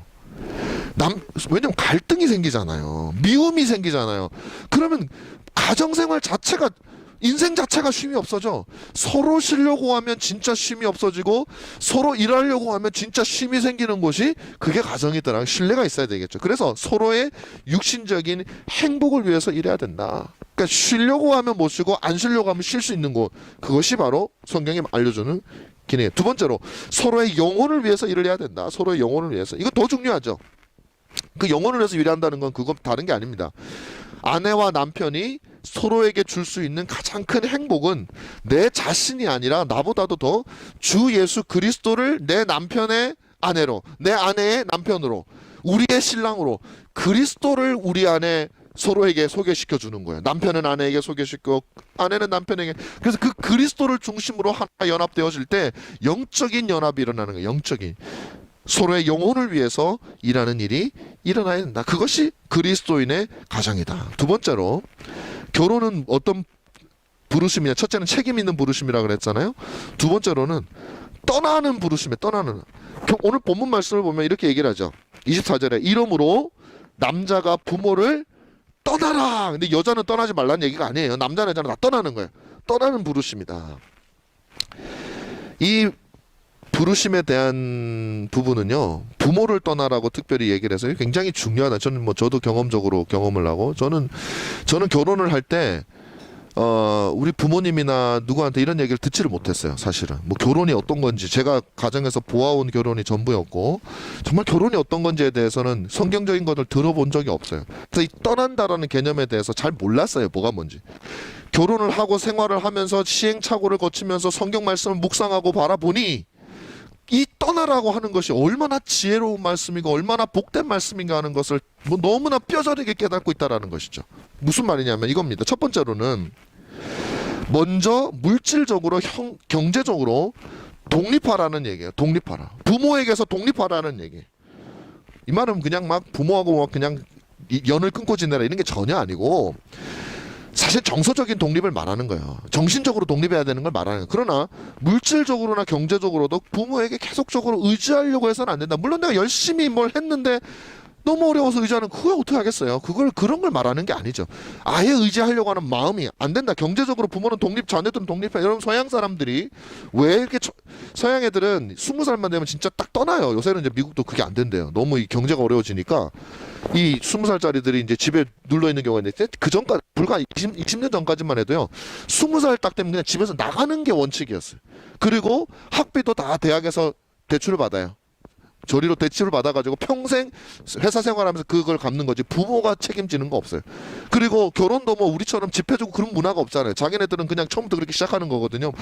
왜냐면 갈등이 생기잖아요. 미움이 생기잖아요. 그러면 가정생활 자체가, 인생 자체가 쉼이 없어져. 서로 쉬려고 하면 진짜 쉼이 없어지고, 서로 일하려고 하면 진짜 쉼이 생기는 곳이 그게 가정이더라. 신뢰가 있어야 되겠죠. 그래서 서로의 육신적인 행복을 위해서 일해야 된다. 그러니까 쉬려고 하면 못 쉬고 안 쉬려고 하면 쉴 수 있는 곳, 그것이 바로 성경이 알려주는 기능이에요. 두 번째로 서로의 영혼을 위해서 일을 해야 된다. 서로의 영혼을 위해서. 이거 더 중요하죠. 그 영혼을 위해서 일한다는 건 그건 다른 게 아닙니다. 아내와 남편이 서로에게 줄 수 있는 가장 큰 행복은 내 자신이 아니라 나보다도 더 주 예수 그리스도를 내 남편의 아내로, 내 아내의 남편으로, 우리의 신랑으로 그리스도를 우리 안에 서로에게 소개시켜 주는 거예요. 남편은 아내에게 소개시켜, 아내는 남편에게. 그래서 그 그리스도를 중심으로 하나 연합되어질 때 영적인 연합이 일어나는 거예요. 영적인. 서로의 영혼을 위해서 일하는 일이 일어나야 된다. 그것이 그리스도인의 가정이다. 두 번째로, 결혼은 어떤 부르심이냐? 첫째는 책임 있는 부르심이라고 그랬잖아요. 두 번째로는 떠나는 부르심이에요. 떠나는. 오늘 본문 말씀을 보면 이렇게 얘기를 하죠. 24절에 이러므로 남자가 부모를 떠나라. 근데 여자는 떠나지 말라는 얘기가 아니에요. 남자나 여자는 다 떠나는 거예요. 떠나는 부르심이다. 이 부르심에 대한 부분은요, 부모를 떠나라고 특별히 얘기를 해서 굉장히 중요하다. 저는 뭐 저도 경험적으로 경험을 하고, 저는 결혼을 할 때 우리 부모님이나 누구한테 이런 얘기를 듣지를 못했어요, 사실은. 뭐 결혼이 어떤 건지, 제가 가정에서 보아온 결혼이 전부였고, 정말 결혼이 어떤 건지에 대해서는 성경적인 것을 들어본 적이 없어요. 그래서 이 떠난다라는 개념에 대해서 잘 몰랐어요, 뭐가 뭔지. 결혼을 하고 생활을 하면서 시행착오를 거치면서 성경 말씀을 묵상하고 바라보니, 이 떠나라고 하는 것이 얼마나 지혜로운 말씀이고 얼마나 복된 말씀인가 하는 것을 뭐 너무나 뼈저리게 깨닫고 있다라는 것이죠. 무슨 말이냐면 이겁니다. 첫 번째로는 먼저 물질적으로 경제적으로 독립하라는 얘기예요. 독립하라. 부모에게서 독립하라는 얘기. 이 말은 그냥 막 부모하고 막 그냥 연을 끊고 지내라 이런 게 전혀 아니고, 사실 정서적인 독립을 말하는 거예요. 정신적으로 독립해야 되는 걸 말하는 거예요. 그러나 물질적으로나 경제적으로도 부모에게 계속적으로 의지하려고 해서는 안 된다. 물론 내가 열심히 뭘 했는데 너무 어려워서 의지하는, 그걸 어떻게 하겠어요? 그런 걸 말하는 게 아니죠. 아예 의지하려고 하는 마음이 안 된다. 경제적으로 부모는 독립, 자녀들은 독립해. 여러분, 서양 사람들이 왜 이렇게 서양 애들은 20살만 되면 진짜 딱 떠나요. 요새는 이제 미국도 그게 안 된대요. 너무 이 경제가 어려워지니까 이 20살짜리들이 이제 집에 눌러 있는 경우가 있는데, 그 전까지 불과 20년 전까지만 해도요, 20살 딱 되면 그냥 집에서 나가는 게 원칙이었어요. 그리고 학비도 다 대학에서 대출을 받아요. 저리로 대출을 받아가지고 평생 회사 생활하면서 그걸 갚는 거지, 부모가 책임지는 거 없어요. 그리고 결혼도 뭐 우리처럼 집 해주고 그런 문화가 없잖아요. 자기네들은 그냥 처음부터 그렇게 시작하는 거거든요.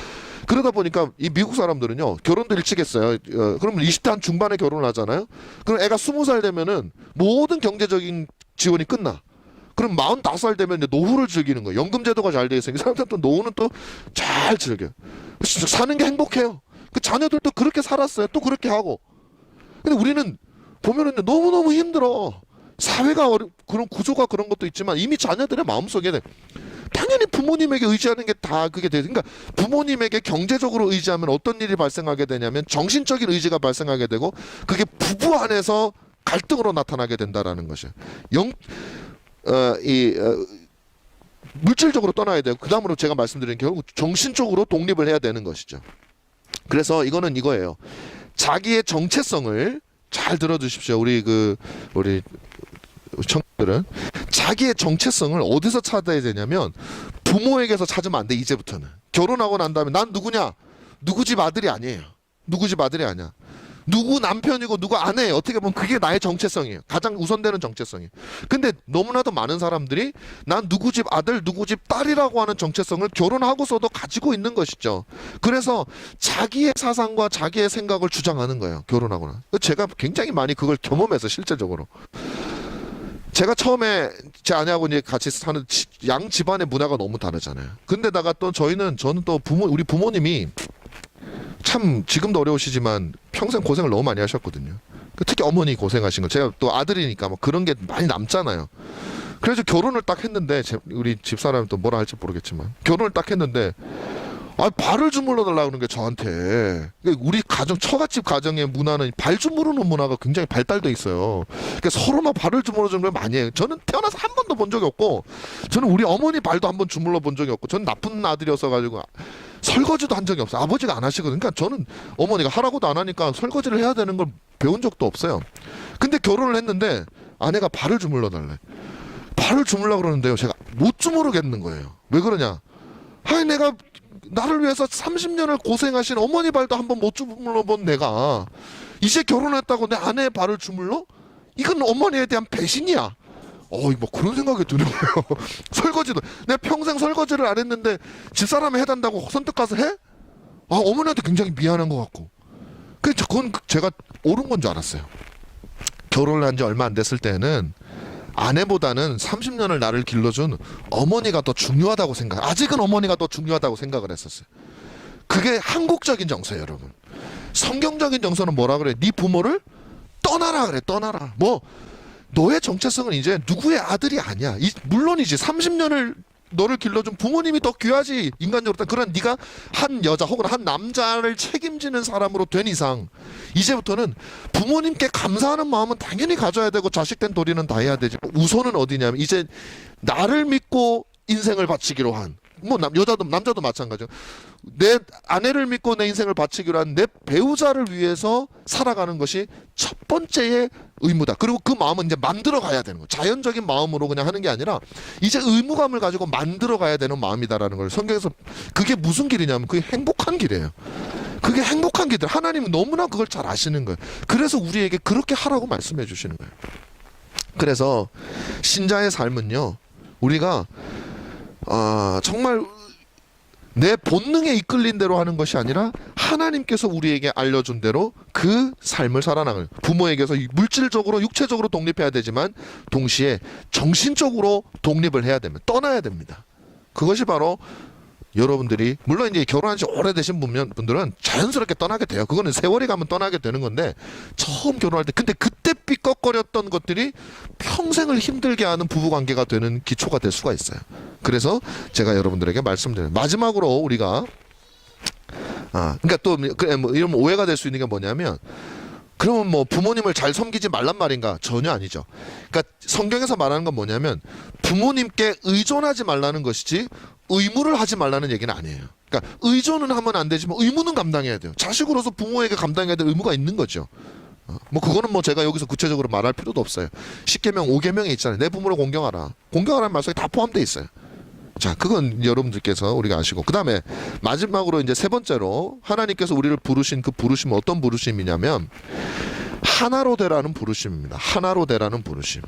그러다 보니까 이 미국 사람들은요, 결혼도 일찍 했어요. 그러면 20대 한 중반에 결혼을 하잖아요. 그럼 애가 20살 되면은 모든 경제적인 지원이 끝나. 그럼 45살 되면 이제 노후를 즐기는 거예요. 연금 제도가 잘 돼 있으니까 사람들은 또 노후는 또 잘 즐겨요. 사는 게 행복해요. 그 자녀들도 그렇게 살았어요. 또 그렇게 하고. 근데 우리는 보면은 너무너무 힘들어. 사회가 그런 구조가 그런 것도 있지만 이미 자녀들의 마음속에는 당연히 부모님에게 의지하는 게 다 그게 돼요. 그러니까 부모님에게 경제적으로 의지하면 어떤 일이 발생하게 되냐면 정신적인 의지가 발생하게 되고, 그게 부부 안에서 갈등으로 나타나게 된다라는 것이에요. 물질적으로 떠나야 되고, 그 다음으로 제가 말씀드린 결국 정신적으로 독립을 해야 되는 것이죠. 그래서 이거는 이거예요. 자기의 정체성을 잘 들어주십시오. 우리 청년들은 자기의 정체성을 어디서 찾아야 되냐면 부모에게서 찾으면 안 돼. 이제부터는 결혼하고 난 다음에 난 누구냐? 누구 집 아들이 아니에요. 누구 집 아들이 아니야. 누구 남편이고 누구 아내예요. 어떻게 보면 그게 나의 정체성이에요. 가장 우선되는 정체성이에요. 근데 너무나도 많은 사람들이 난 누구 집 아들, 누구 집 딸이라고 하는 정체성을 결혼하고서도 가지고 있는 것이죠. 그래서 자기의 사상과 자기의 생각을 주장하는 거예요. 결혼하고는. 제가 굉장히 많이 그걸 경험해서 실제적으로. 제가 처음에 제 아내하고 이제 같이 사는 양 집안의 문화가 너무 다르잖아요. 근데다가 또 저는 또 우리 부모님이 참 지금도 어려우시지만 평생 고생을 너무 많이 하셨거든요. 특히 어머니 고생하신 거, 제가 또 아들이니까 뭐 그런 게 많이 남잖아요. 그래서 결혼을 딱 했는데, 우리 집사람은 또 뭐라 할지 모르겠지만 결혼을 딱 했는데 발을 주물러 달라고 그러는 게 저한테. 우리 가정, 처갓집 가정의 문화는 발 주무르는 문화가 굉장히 발달돼 있어요. 그러니까 서로 막 발을 주물러 주는 걸 많이 해요. 저는 태어나서 한 번도 본 적이 없고, 저는 우리 어머니 발도 한 번 주물러 본 적이 없고, 저는 나쁜 아들이어서 가지고 설거지도 한 적이 없어요. 아버지가 안 하시거든요. 그러니까 저는 어머니가 하라고도 안 하니까 설거지를 해야 되는 걸 배운 적도 없어요. 근데 결혼을 했는데 아내가 발을 주물러 달래. 발을 주물러 그러는데요, 제가 못 주무르겠는 거예요. 왜 그러냐? 아니, 내가 나를 위해서 30년을 고생하신 어머니 발도 한번 못 주물러 본 내가 이제 결혼했다고 내 아내의 발을 주물러? 이건 어머니에 대한 배신이야. 뭐 그런 생각이 드는 거예요. 설거지도 내가 평생 설거지를 안 했는데 집사람이 해단다고 선뜻 가서 해? 어머니한테 굉장히 미안한 것 같고. 그건 제가 옳은 건 줄 알았어요. 결혼을 한 지 얼마 안 됐을 때는 아내보다는 30년을 나를 길러준 어머니가 더 중요하다고 아직은 어머니가 더 중요하다고 생각을 했었어요. 그게 한국적인 정서예요, 여러분. 성경적인 정서는 뭐라 그래? 네 부모를 떠나라 그래. 떠나라. 뭐 너의 정체성은 이제 누구의 아들이 아니야. 물론이지 30년을 너를 길러준 부모님이 더 귀하지, 인간적으로. 그런 네가 한 여자 혹은 한 남자를 책임지는 사람으로 된 이상 이제부터는 부모님께 감사하는 마음은 당연히 가져야 되고, 자식된 도리는 다 해야 되지. 우선은 어디냐면 이제 나를 믿고 인생을 바치기로 한 뭐 여자도 남자도 마찬가지죠. 내 아내를 믿고 내 인생을 바치기로 한 내 배우자를 위해서 살아가는 것이 첫 번째의 의무다. 그리고 그 마음은 이제 만들어 가야 되는 거예요. 자연적인 마음으로 그냥 하는 게 아니라 이제 의무감을 가지고 만들어 가야 되는 마음이다라는 걸 성경에서. 그게 무슨 길이냐면 그게 행복한 길이에요. 그게 행복한 길들. 하나님은 너무나 그걸 잘 아시는 거예요. 그래서 우리에게 그렇게 하라고 말씀해 주시는 거예요. 그래서 신자의 삶은요, 우리가 정말 내 본능에 이끌린 대로 하는 것이 아니라 하나님께서 우리에게 알려준 대로 그 삶을 살아나가는, 부모에게서 물질적으로 육체적으로 독립해야 되지만 동시에 정신적으로 독립을 해야 됩니다. 떠나야 됩니다. 그것이 바로 여러분들이, 물론 이제 결혼한 지 오래되신 분들은 자연스럽게 떠나게 돼요. 그거는 세월이 가면 떠나게 되는 건데, 처음 결혼할 때 근데 그때 삐걱거렸던 것들이 평생을 힘들게 하는 부부관계가 되는 기초가 될 수가 있어요. 그래서 제가 여러분들에게 말씀드려요. 마지막으로 우리가 그러니까 또 뭐 이런 오해가 될 수 있는 게 뭐냐면, 그러면 뭐 부모님을 잘 섬기지 말란 말인가? 전혀 아니죠. 그러니까 성경에서 말하는 건 뭐냐면 부모님께 의존하지 말라는 것이지 의무를 하지 말라는 얘기는 아니에요. 그러니까 의존은 하면 안 되지만 의무는 감당해야 돼요. 자식으로서 부모에게 감당해야 될 의무가 있는 거죠. 뭐 그거는 뭐 제가 여기서 구체적으로 말할 필요도 없어요. 10계명 5계명에 있잖아요. 내 부모를 공경하라. 공경하라는 말씀이 다 포함되어 있어요. 자, 그건 여러분들께서 우리가 아시고, 그 다음에 마지막으로 이제 세 번째로 하나님께서 우리를 부르신 그 부르심은 어떤 부르심이냐면 하나로 되라는 부르심입니다. 하나로 되라는 부르심.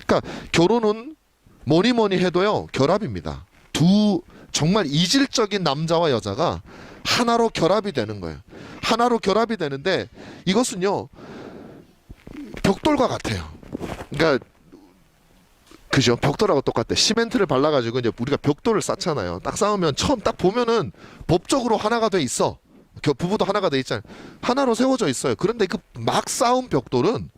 그러니까 결혼은 뭐니 해도요 결합입니다. 두 정말 이질적인 남자와 여자가 하나로 결합이 되는 거예요. 하나로 결합이 되는데 이것은요 벽돌과 같아요. 그러니까 그죠? 벽돌하고 똑같대. 시멘트를 발라가지고 이제 우리가 벽돌을 쌓잖아요. 딱 쌓으면 처음 딱 보면은 법적으로 하나가 돼 있어. 부부도 하나가 돼 있잖아요. 하나로 세워져 있어요. 그런데 그 막 쌓은 벽돌은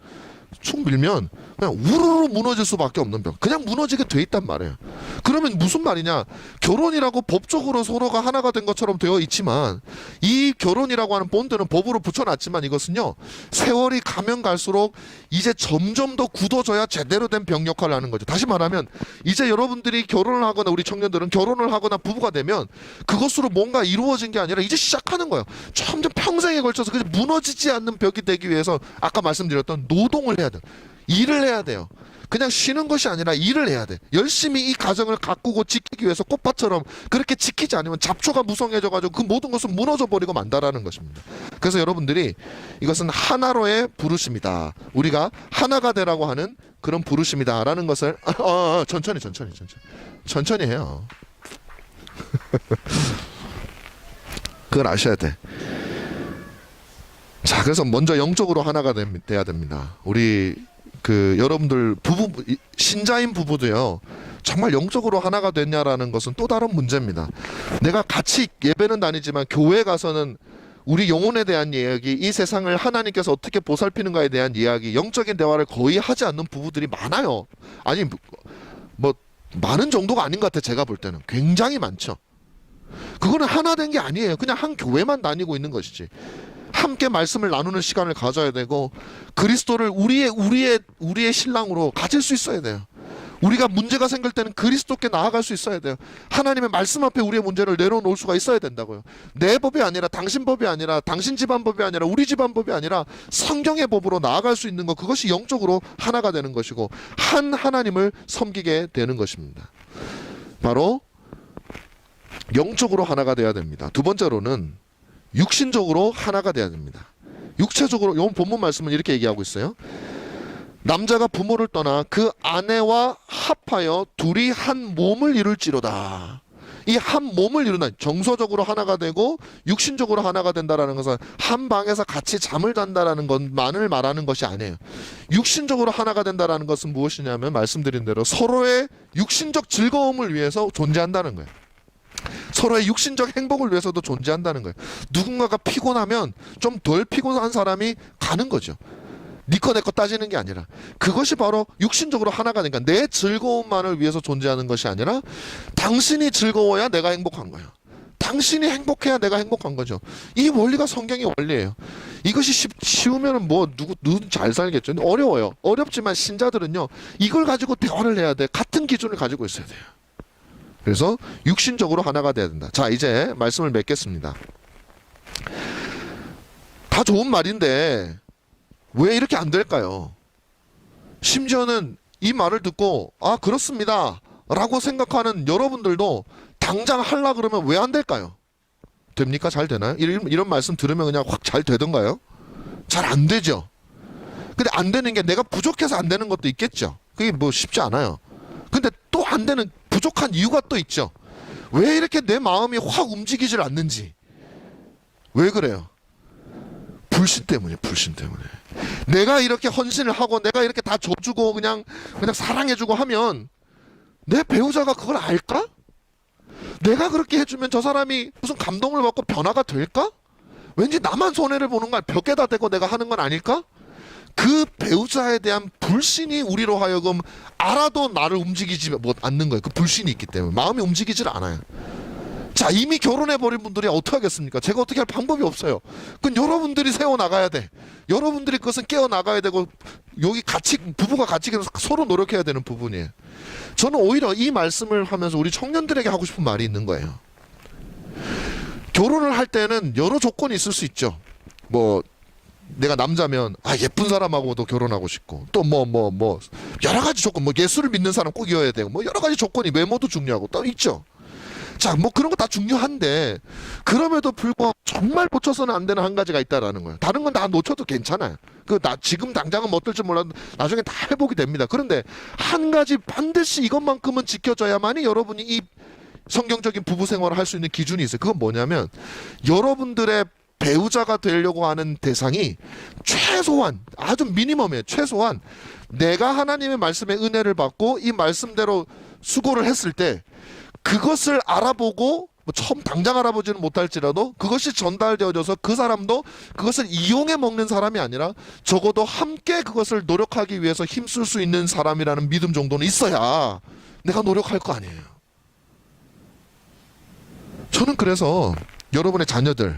축 밀면 그냥 우르르 무너질 수밖에 없는 벽. 그냥 무너지게 돼 있단 말이에요. 그러면 무슨 말이냐? 결혼이라고 법적으로 서로가 하나가 된 것처럼 되어 있지만 이 결혼이라고 하는 본드는 법으로 붙여놨지만 이것은요 세월이 가면 갈수록 이제 점점 더 굳어져야 제대로 된 벽 역할을 하는 거죠. 다시 말하면 이제 여러분들이 결혼을 하거나 우리 청년들은 결혼을 하거나 부부가 되면 그것으로 뭔가 이루어진 게 아니라 이제 시작하는 거예요. 점점 평생에 걸쳐서 그냥 무너지지 않는 벽이 되기 위해서 아까 말씀드렸던 노동을 해야 돼요. 일을 해야 돼요. 그냥 쉬는 것이 아니라 일을 해야 돼. 열심히 이 가정을 가꾸고 지키기 위해서 꽃밭처럼 그렇게 지키지 않으면 잡초가 무성해져가지고 그 모든 것은 무너져 버리고 만다라는 것입니다. 그래서 여러분들이 이것은 하나로의 부르심이다. 우리가 하나가 되라고 하는 그런 부르심이다라는 것을 천천히 해요. 그걸 아셔야 돼. 자, 그래서 먼저 영적으로 하나가 돼야 됩니다. 우리 여러분들 신자인 부부도요 정말 영적으로 하나가 됐냐라는 것은 또 다른 문제입니다. 내가 같이 예배는 다니지만 교회 가서는 우리 영혼에 대한 이야기, 이 세상을 하나님께서 어떻게 보살피는가에 대한 이야기, 영적인 대화를 거의 하지 않는 부부들이 많아요. 아니 뭐 많은 정도가 아닌 것 같아. 제가 볼 때는 굉장히 많죠. 그거는 하나 된 게 아니에요. 그냥 한 교회만 다니고 있는 것이지. 함께 말씀을 나누는 시간을 가져야 되고 그리스도를 우리의 신랑으로 가질 수 있어야 돼요. 우리가 문제가 생길 때는 그리스도께 나아갈 수 있어야 돼요. 하나님의 말씀 앞에 우리의 문제를 내려놓을 수가 있어야 된다고요. 내 법이 아니라 당신 법이 아니라 당신 집안 법이 아니라 우리 집안 법이 아니라 성경의 법으로 나아갈 수 있는 것, 그것이 영적으로 하나가 되는 것이고 한 하나님을 섬기게 되는 것입니다. 바로 영적으로 하나가 돼야 됩니다. 두 번째로는 육신적으로 하나가 돼야 됩니다. 육체적으로, 이 본문 말씀은 이렇게 얘기하고 있어요. 남자가 부모를 떠나 그 아내와 합하여 둘이 한 몸을 이룰지로다. 이 한 몸을 이룬다. 정서적으로 하나가 되고 육신적으로 하나가 된다라는 것은 한 방에서 같이 잠을 잔다라는 것만을 말하는 것이 아니에요. 육신적으로 하나가 된다라는 것은 무엇이냐면 말씀드린 대로 서로의 육신적 즐거움을 위해서 존재한다는 거예요. 서로의 육신적 행복을 위해서도 존재한다는 거예요. 누군가가 피곤하면 좀 덜 피곤한 사람이 가는 거죠. 니꺼 내꺼 따지는 게 아니라 그것이 바로 육신적으로 하나가 되니까 내 즐거움만을 위해서 존재하는 것이 아니라 당신이 즐거워야 내가 행복한 거예요. 당신이 행복해야 내가 행복한 거죠. 이 원리가 성경의 원리예요. 이것이 쉬우면 뭐 누구 잘 살겠죠. 어려워요. 어렵지만 신자들은요 이걸 가지고 대화를 해야 돼. 같은 기준을 가지고 있어야 돼요. 그래서 육신적으로 하나가 돼야 된다. 자, 이제 말씀을 맺겠습니다. 다 좋은 말인데 왜 이렇게 안 될까요? 심지어는 이 말을 듣고 아 그렇습니다 라고 생각하는 여러분들도 당장 하려 그러면 왜 안 될까요? 됩니까? 잘 되나요? 이런 말씀 들으면 그냥 확 잘 되던가요? 잘 안 되죠. 근데 안 되는 게 내가 부족해서 안 되는 것도 있겠죠. 그게 뭐 쉽지 않아요. 근데 또 안 되는 부족한 이유가 또 있죠. 왜 이렇게 내 마음이 확 움직이질 않는지. 왜 그래요? 불신 때문에, 불신 때문에. 내가 이렇게 헌신을 하고 내가 이렇게 다 줘주고 그냥 사랑해주고 하면 내 배우자가 그걸 알까? 내가 그렇게 해주면 저 사람이 무슨 감동을 받고 변화가 될까? 왠지 나만 손해를 보는 걸 벽에다 대고 내가 하는 건 아닐까? 그 배우자에 대한 불신이 우리로 하여금 알아도 나를 움직이지 않는 거예요. 그 불신이 있기 때문에 마음이 움직이질 않아요. 자, 이미 결혼해버린 분들이 어떻게 하겠습니까? 제가 어떻게 할 방법이 없어요. 그건 여러분들이 세워나가야 돼. 여러분들이 그것은 깨어나가야 되고 여기 같이 부부가 같이 서로 노력해야 되는 부분이에요. 저는 오히려 이 말씀을 하면서 우리 청년들에게 하고 싶은 말이 있는 거예요. 결혼을 할 때는 여러 조건이 있을 수 있죠. 뭐 내가 남자면 예쁜 사람하고도 결혼하고 싶고 또 뭐 여러 가지 조건, 뭐 예수를 믿는 사람 꼭 이어야 되고 뭐 여러 가지 조건이 외모도 중요하고 또 있죠. 자, 뭐 그런 거 다 중요한데 그럼에도 불구하고 정말 놓쳐서는 안 되는 한 가지가 있다라는 거예요. 다른 건 다 놓쳐도 괜찮아요. 그 나 지금 당장은 못 될지 몰라도 나중에 다 회복이 됩니다. 그런데 한 가지 반드시 이것만큼은 지켜져야만이 여러분이 이 성경적인 부부 생활을 할 수 있는 기준이 있어요. 그건 뭐냐면 여러분들의 배우자가 되려고 하는 대상이 최소한 아주 미니멈이에요. 최소한 내가 하나님의 말씀의 은혜를 받고 이 말씀대로 수고를 했을 때 그것을 알아보고 뭐 처음 당장 알아보지는 못할지라도 그것이 전달되어져서 그 사람도 그것을 이용해 먹는 사람이 아니라 적어도 함께 그것을 노력하기 위해서 힘쓸 수 있는 사람이라는 믿음 정도는 있어야 내가 노력할 거 아니에요. 저는 그래서 여러분의 자녀들,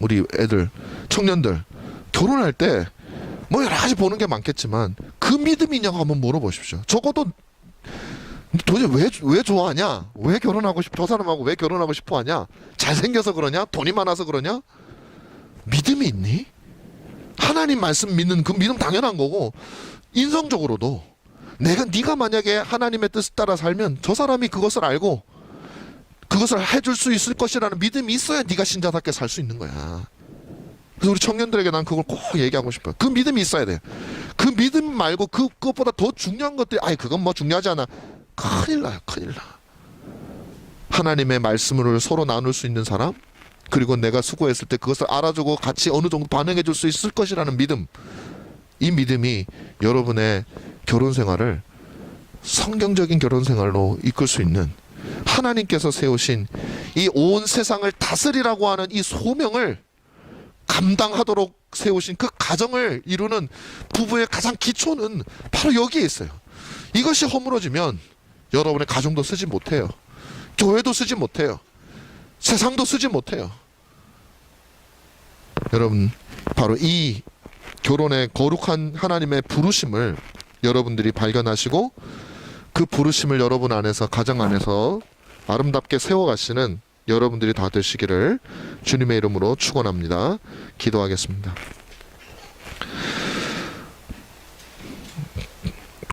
우리 애들, 청년들 결혼할 때 뭐 여러 가지 보는 게 많겠지만 그 믿음이 있냐고 한번 물어보십시오. 적어도 도대체 왜 좋아하냐? 왜 결혼하고 저 사람하고 왜 결혼하고 싶어 하냐? 잘생겨서 그러냐? 돈이 많아서 그러냐? 믿음이 있니? 하나님 말씀 믿는 그 믿음 당연한 거고 인성적으로도 네가 만약에 하나님의 뜻을 따라 살면 저 사람이 그것을 알고 그것을 해줄 수 있을 것이라는 믿음이 있어야 네가 신자답게 살 수 있는 거야. 그래서 우리 청년들에게 난 그걸 꼭 얘기하고 싶어요. 그 믿음이 있어야 돼요. 그 믿음 말고 그것보다 더 중요한 것들이 그건 뭐 중요하지 않아. 큰일 나요. 큰일 나. 하나님의 말씀을 서로 나눌 수 있는 사람, 그리고 내가 수고했을 때 그것을 알아주고 같이 어느 정도 반응해 줄 수 있을 것이라는 믿음, 이 믿음이 여러분의 결혼 생활을 성경적인 결혼 생활로 이끌 수 있는 하나님께서 세우신 이 온 세상을 다스리라고 하는 이 소명을 감당하도록 세우신 그 가정을 이루는 부부의 가장 기초는 바로 여기에 있어요. 이것이 허물어지면 여러분의 가정도 쓰지 못해요. 교회도 쓰지 못해요. 세상도 쓰지 못해요. 여러분, 바로 이 결혼의 거룩한 하나님의 부르심을 여러분들이 발견하시고 그 부르심을 여러분 안에서, 가정 안에서 아름답게 세워가시는 여러분들이 다 되시기를 주님의 이름으로 축원합니다. 기도하겠습니다.